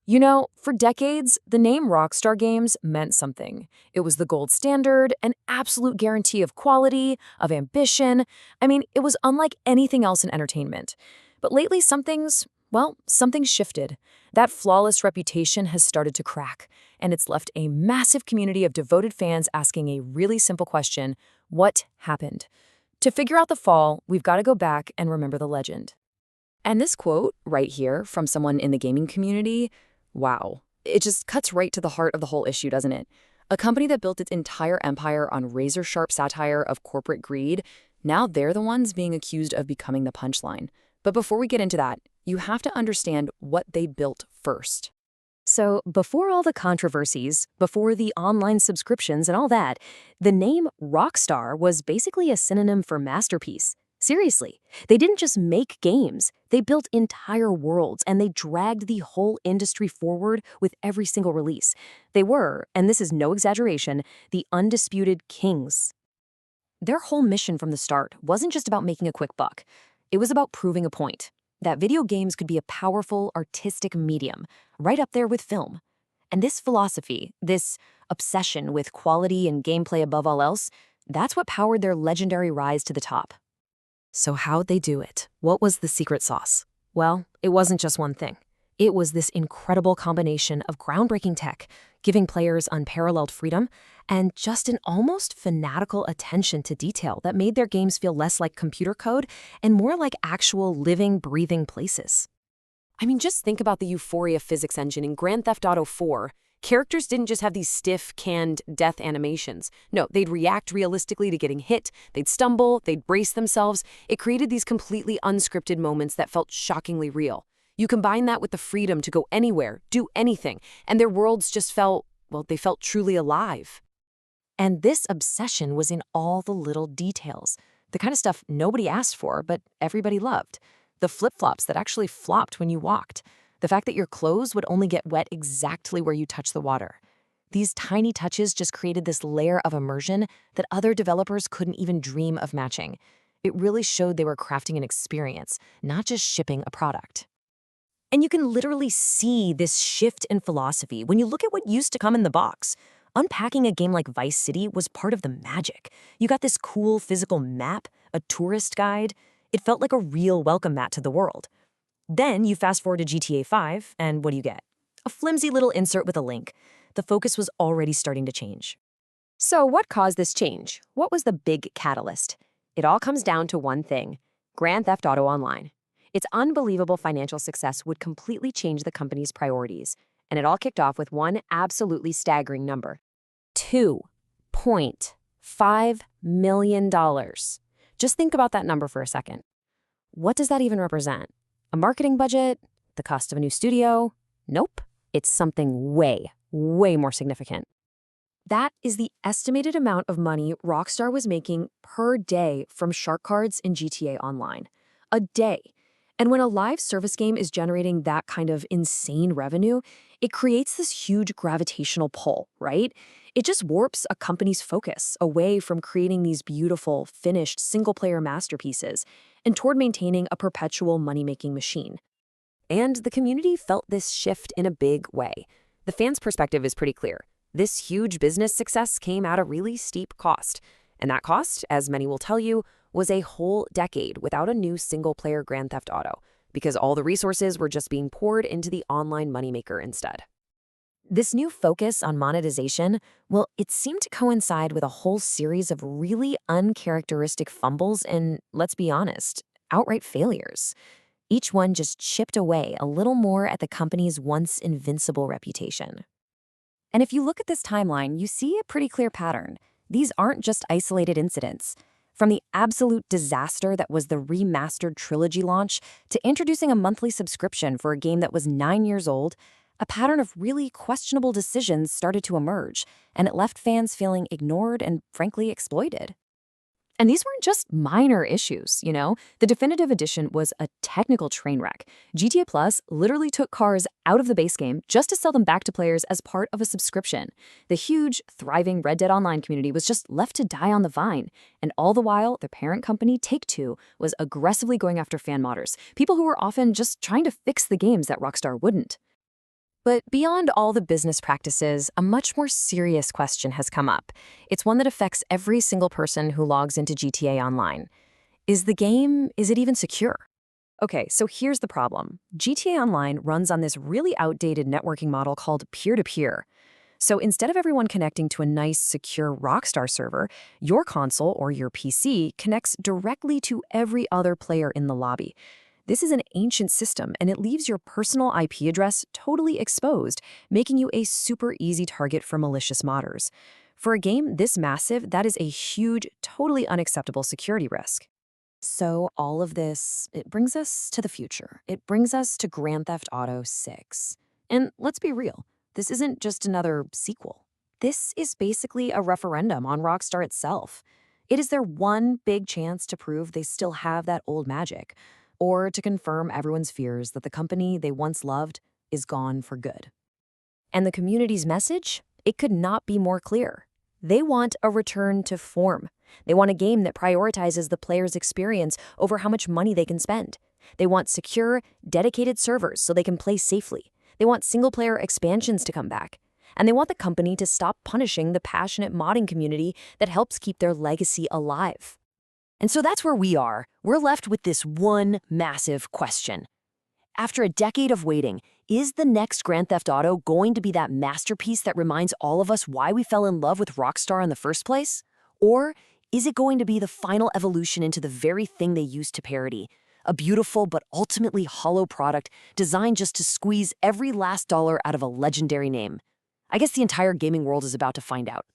You know, for decades, the name Rockstar Games meant something. It was the gold standard, an absolute guarantee of quality, of ambition. I mean, it was unlike anything else in entertainment. But lately, something's shifted. That flawless reputation has started to crack, and it's left a massive community of devoted fans asking a really simple question: what happened? To figure out the fall, we've got to go back and remember the legend. And this quote right here from someone in the gaming community, wow, it just cuts right to the heart of the whole issue, doesn't it? A company that built its entire empire on razor-sharp satire of corporate greed, now they're the ones being accused of becoming the punchline. But before we get into that, you have to understand what they built first. So, before all the controversies, before the online subscriptions and all that, the name Rockstar was basically a synonym for masterpiece. Seriously, they didn't just make games, they built entire worlds and they dragged the whole industry forward with every single release. They were, and this is no exaggeration, the undisputed kings. Their whole mission from the start wasn't just about making a quick buck. It was about proving a point, that video games could be a powerful artistic medium, right up there with film. And this philosophy, this obsession with quality and gameplay above all else, that's what powered their legendary rise to the top. So how'd they do it? What was the secret sauce? Well, it wasn't just one thing. It was this incredible combination of groundbreaking tech, giving players unparalleled freedom, and just an almost fanatical attention to detail that made their games feel less like computer code and more like actual living, breathing places. I mean, just think about the Euphoria physics engine in Grand Theft Auto 4. Characters didn't just have these stiff, canned death animations. No, they'd react realistically to getting hit, they'd stumble, they'd brace themselves. It created these completely unscripted moments that felt shockingly real. You combine that with the freedom to go anywhere, do anything, and their worlds just they felt truly alive. And this obsession was in all the little details. The kind of stuff nobody asked for, but everybody loved. The flip-flops that actually flopped when you walked. The fact that your clothes would only get wet exactly where you touch the water. These tiny touches just created this layer of immersion that other developers couldn't even dream of matching. It really showed they were crafting an experience, not just shipping a product. And you can literally see this shift in philosophy when you look at what used to come in the box. Unpacking a game like Vice City was part of the magic. You got this cool physical map, a tourist guide. It felt like a real welcome mat to the world. Then you fast forward to GTA 5, and what do you get? A flimsy little insert with a link. The focus was already starting to change. So what caused this change? What was the big catalyst? It all comes down to one thing: Grand Theft Auto Online. Its unbelievable financial success would completely change the company's priorities, and it all kicked off with one absolutely staggering number: $2.5 million. Just think about that number for a second. What does that even represent? A marketing budget? The cost of a new studio? Nope. It's something way, way more significant. That is the estimated amount of money Rockstar was making per day from shark cards in GTA Online. A day. And when a live service game is generating that kind of insane revenue, it creates this huge gravitational pull, right? It just warps a company's focus away from creating these beautiful, finished, single-player masterpieces and toward maintaining a perpetual money-making machine. And the community felt this shift in a big way. The fans' perspective is pretty clear. This huge business success came at a really steep cost. And that cost, as many will tell you, was a whole decade without a new single-player Grand Theft Auto, because all the resources were just being poured into the online moneymaker instead. This new focus on monetization, well, it seemed to coincide with a whole series of really uncharacteristic fumbles and, let's be honest, outright failures. Each one just chipped away a little more at the company's once invincible reputation. And if you look at this timeline, you see a pretty clear pattern. These aren't just isolated incidents. From the absolute disaster that was the remastered trilogy launch to introducing a monthly subscription for a game that was 9 years old, a pattern of really questionable decisions started to emerge, and it left fans feeling ignored and, frankly, exploited. And these weren't just minor issues, you know? The definitive edition was a technical train wreck. GTA Plus literally took cars out of the base game just to sell them back to players as part of a subscription. The huge, thriving Red Dead Online community was just left to die on the vine. And all the while, the parent company, Take-Two, was aggressively going after fan modders, people who were often just trying to fix the games that Rockstar wouldn't. But beyond all the business practices, a much more serious question has come up. It's one that affects every single person who logs into GTA Online. Is it even secure? Okay, so here's the problem. GTA Online runs on this really outdated networking model called peer-to-peer. So instead of everyone connecting to a nice, secure Rockstar server, your console or your PC connects directly to every other player in the lobby. This is an ancient system, and it leaves your personal IP address totally exposed, making you a super easy target for malicious modders. For a game this massive, that is a huge, totally unacceptable security risk. So all of this, it brings us to the future. It brings us to Grand Theft Auto 6. And let's be real, this isn't just another sequel. This is basically a referendum on Rockstar itself. It is their one big chance to prove they still have that old magic, or to confirm everyone's fears that the company they once loved is gone for good. And the community's message? It could not be more clear. They want a return to form. They want a game that prioritizes the player's experience over how much money they can spend. They want secure, dedicated servers so they can play safely. They want single-player expansions to come back. And they want the company to stop punishing the passionate modding community that helps keep their legacy alive. And so that's where we are. We're left with this one massive question. After a decade of waiting, is the next Grand Theft Auto going to be that masterpiece that reminds all of us why we fell in love with Rockstar in the first place? Or is it going to be the final evolution into the very thing they used to parody? A beautiful but ultimately hollow product designed just to squeeze every last dollar out of a legendary name? I guess the entire gaming world is about to find out.